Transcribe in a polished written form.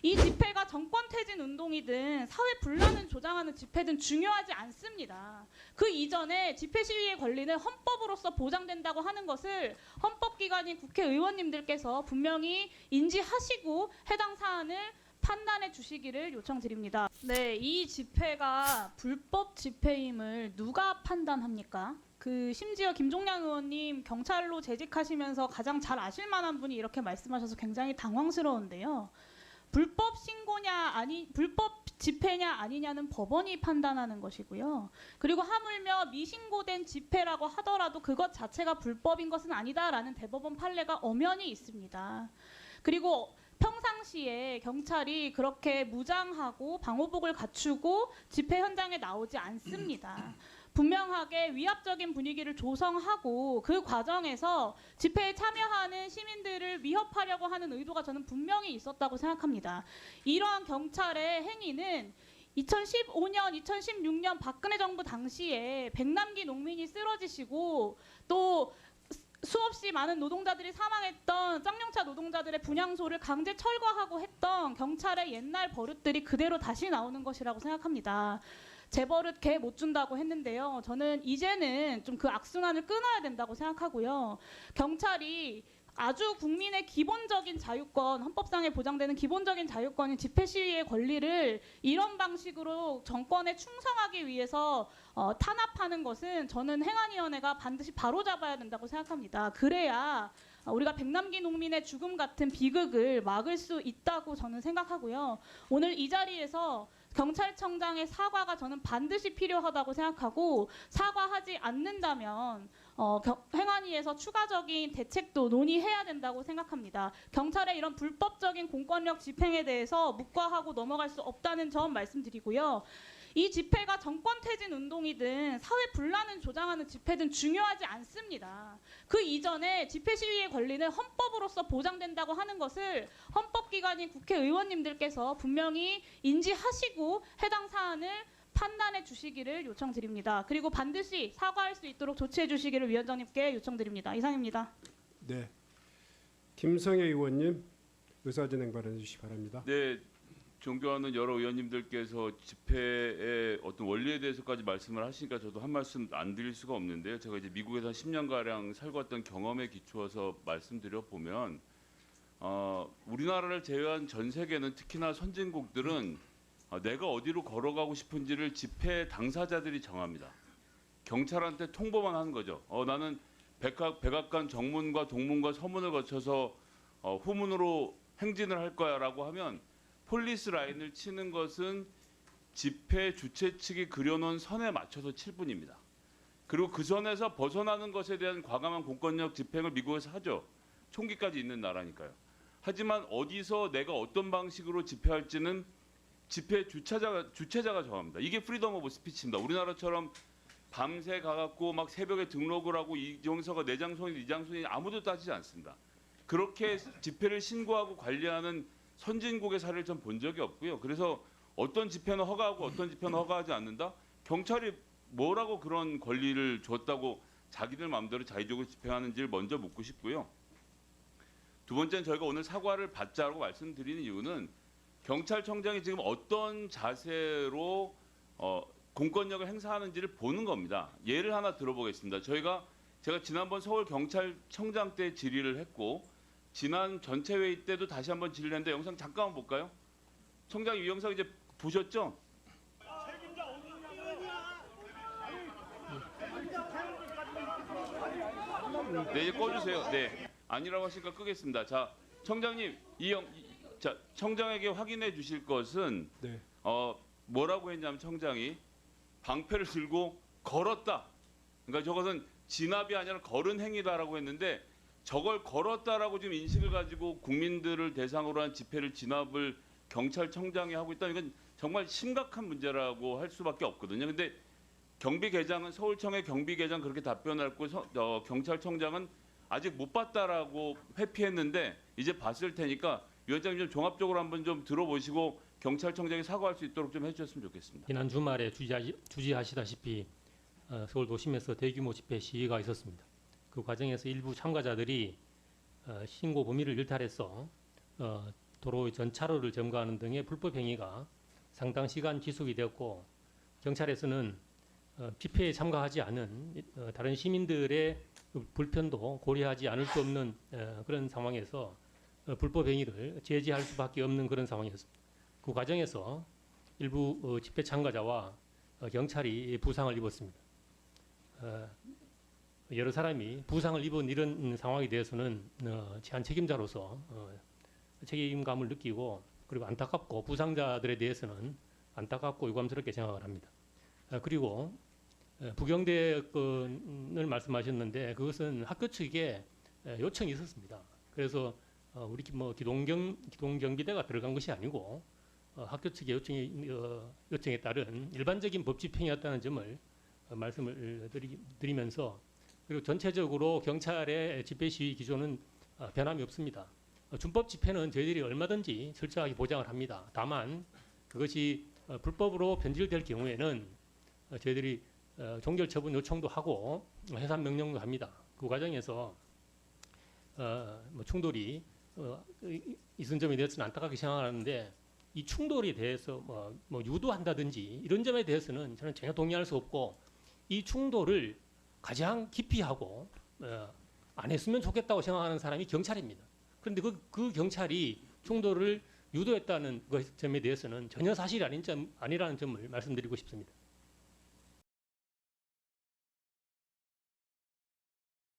이 집회가 정권 퇴진 운동이든 사회 분란을 조장하는 집회든 중요하지 않습니다. 그 이전에 집회 시위의 권리는 헌법으로서 보장된다고 하는 것을 헌법기관인 국회의원님들께서 분명히 인지하시고 해당 사안을 판단해 주시기를 요청드립니다. 네, 이 집회가 불법 집회임을 누가 판단합니까? 심지어 김종량 의원님 경찰로 재직하시면서 가장 잘 아실 만한 분이 이렇게 말씀하셔서 굉장히 당황스러운데요. 불법 신고냐 불법 집회냐 아니냐는 법원이 판단하는 것이고요. 그리고 하물며 미신고된 집회라고 하더라도 그것 자체가 불법인 것은 아니다라는 대법원 판례가 엄연히 있습니다. 그리고 평상시에 경찰이 그렇게 무장하고 방호복을 갖추고 집회 현장에 나오지 않습니다. 분명하게 위압적인 분위기를 조성하고 그 과정에서 집회에 참여하는 시민들을 위협하려고 하는 의도가 저는 분명히 있었다고 생각합니다. 이러한 경찰의 행위는 2015년, 2016년 박근혜 정부 당시에 백남기 농민이 쓰러지시고 또 수없이 많은 노동자들이 사망했던 쌍용차 노동자들의 분향소를 강제 철거하고 했던 경찰의 옛날 버릇들이 그대로 다시 나오는 것이라고 생각합니다. 제 버릇 개 못 준다고 했는데요. 저는 이제는 좀 그 악순환을 끊어야 된다고 생각하고요. 경찰이 아주 국민의 기본적인 자유권, 헌법상에 보장되는 기본적인 자유권인 집회 시위의 권리를 이런 방식으로 정권에 충성하기 위해서 탄압하는 것은 저는 행안위원회가 반드시 바로잡아야 된다고 생각합니다. 그래야 우리가 백남기 농민의 죽음 같은 비극을 막을 수 있다고 저는 생각하고요. 오늘 이 자리에서 경찰청장의 사과가 저는 반드시 필요하다고 생각하고 사과하지 않는다면 행안위에서 추가적인 대책도 논의해야 된다고 생각합니다. 경찰의 이런 불법적인 공권력 집행에 대해서 묵과하고 넘어갈 수 없다는 점 말씀드리고요. 이 집회가 정권 퇴진 운동이든 사회 분란을 조장하는 집회든 중요하지 않습니다. 그 이전에 집회 시위의 권리는 헌법으로서 보장된다고 하는 것을 헌법기관인 국회의원님들께서 분명히 인지하시고 해당 사안을 판단해 주시기를 요청드립니다. 그리고 반드시 사과할 수 있도록 조치해 주시기를 위원장님께 요청드립니다. 이상입니다. 네, 김성애 의원님 의사진행 발언해 주시기 바랍니다. 네, 존경하는 여러 의원님들께서 집회의 어떤 원리에 대해서까지 말씀을 하시니까 저도 한 말씀 안 드릴 수가 없는데요. 제가 이제 미국에서 10년가량 살았던 경험에 기초해서 말씀드려 보면 우리나라를 제외한 전 세계는 특히나 선진국들은 내가 어디로 걸어가고 싶은지를 집회 당사자들이 정합니다. 경찰한테 통보만 하는 거죠. 나는 백악관 정문과 동문과 서문을 거쳐서 후문으로 행진을 할 거야라고 하면 폴리스 라인을 치는 것은 집회 주최 측이 그려놓은 선에 맞춰서 칠 뿐입니다. 그리고 그 선에서 벗어나는 것에 대한 과감한 공권력 집행을 미국에서 하죠. 총기까지 있는 나라니까요. 하지만 어디서 내가 어떤 방식으로 집회할지는 집회 주최자가 정합니다. 이게 프리덤 오브 스피치입니다. 우리나라처럼 밤새 가갖고 막 새벽에 등록을 하고 이 정서가 내 장소니 이 장소니 아무도 따지지 않습니다. 그렇게 집회를 신고하고 관리하는 선진국의 사례를 전 본 적이 없고요. 그래서 어떤 집회는 허가하고 어떤 집회는 허가하지 않는다? 경찰이 뭐라고 그런 권리를 줬다고 자기들 마음대로 자의적으로 집행하는지를 먼저 묻고 싶고요. 두 번째는 저희가 오늘 사과를 받자고 말씀드리는 이유는 경찰청장이 지금 어떤 자세로 공권력을 행사하는지를 보는 겁니다. 예를 하나 들어보겠습니다. 제가 지난번 서울경찰청장 때 질의를 했고 지난 전체 회의 때도 다시 한번 질의를 했는데 영상 잠깐만 볼까요? 청장님 이 영상 이제 보셨죠? 네, 이제 꺼주세요. 네, 아니라고 하시니까 끄겠습니다. 자, 청장님 자, 청장에게 확인해 주실 것은 네. 뭐라고 했냐면 청장이 방패를 들고 걸었다. 그러니까 저것은 진압이 아니라 걸은 행위다라고 했는데 저걸 걸었다라고 지금 인식을 가지고 국민들을 대상으로 한 집회를 진압을 경찰청장이 하고 있다. 이건 정말 심각한 문제라고 할 수밖에 없거든요. 근데 경비계장은 서울청의 경비계장 그렇게 답변했고 경찰청장은 아직 못 봤다라고 회피했는데 이제 봤을 테니까 위원장님 좀 종합적으로 한번 좀 들어보시고 경찰청장이 사과할 수 있도록 좀 해주셨으면 좋겠습니다. 지난 주말에 주지하시다시피 서울 도심에서 대규모 집회 시위가 있었습니다. 그 과정에서 일부 참가자들이 신고 범위를 일탈해서 도로의 전차로를 점거하는 등의 불법 행위가 상당 시간 지속이 되었고 경찰에서는 집회에 참가하지 않은 다른 시민들의 불편도 고려하지 않을 수 없는 그런 상황에서 불법 행위를 제지할 수밖에 없는 그런 상황이었습니다. 그 과정에서 일부 집회 참가자와 경찰이 부상을 입었습니다. 여러 사람이 부상을 입은 이런 상황에 대해서는 제한 책임자로서 책임감을 느끼고 그리고 안타깝고 부상자들에 대해서는 안타깝고 유감스럽게 생각을 합니다. 그리고 부경대권을 말씀하셨는데 그것은 학교 측에 요청이 있었습니다. 그래서 우리 뭐 기동경비대가 들어간 것이 아니고 학교 측의 요청에 따른 일반적인 법 집행이었다는 점을 말씀을 드리면서 그리고 전체적으로 경찰의 집회 시위 기조는 변함이 없습니다. 준법 집회는 저희들이 얼마든지 철저하게 보장을 합니다. 다만 그것이 불법으로 변질될 경우에는 저희들이 종결 처분 요청도 하고 해산 명령도 합니다. 그 과정에서 뭐 충돌이 있은 점에 대해서는 안타깝게 생각하는데 이 충돌에 대해서 뭐 유도한다든지 이런 점에 대해서는 저는 전혀 동의할 수 없고 이 충돌을 가장 기피하고 안 했으면 좋겠다고 생각하는 사람이 경찰입니다. 그런데 그 경찰이 충돌을 유도했다는 점에 대해서는 전혀 사실이 아니라는 점을 말씀드리고 싶습니다.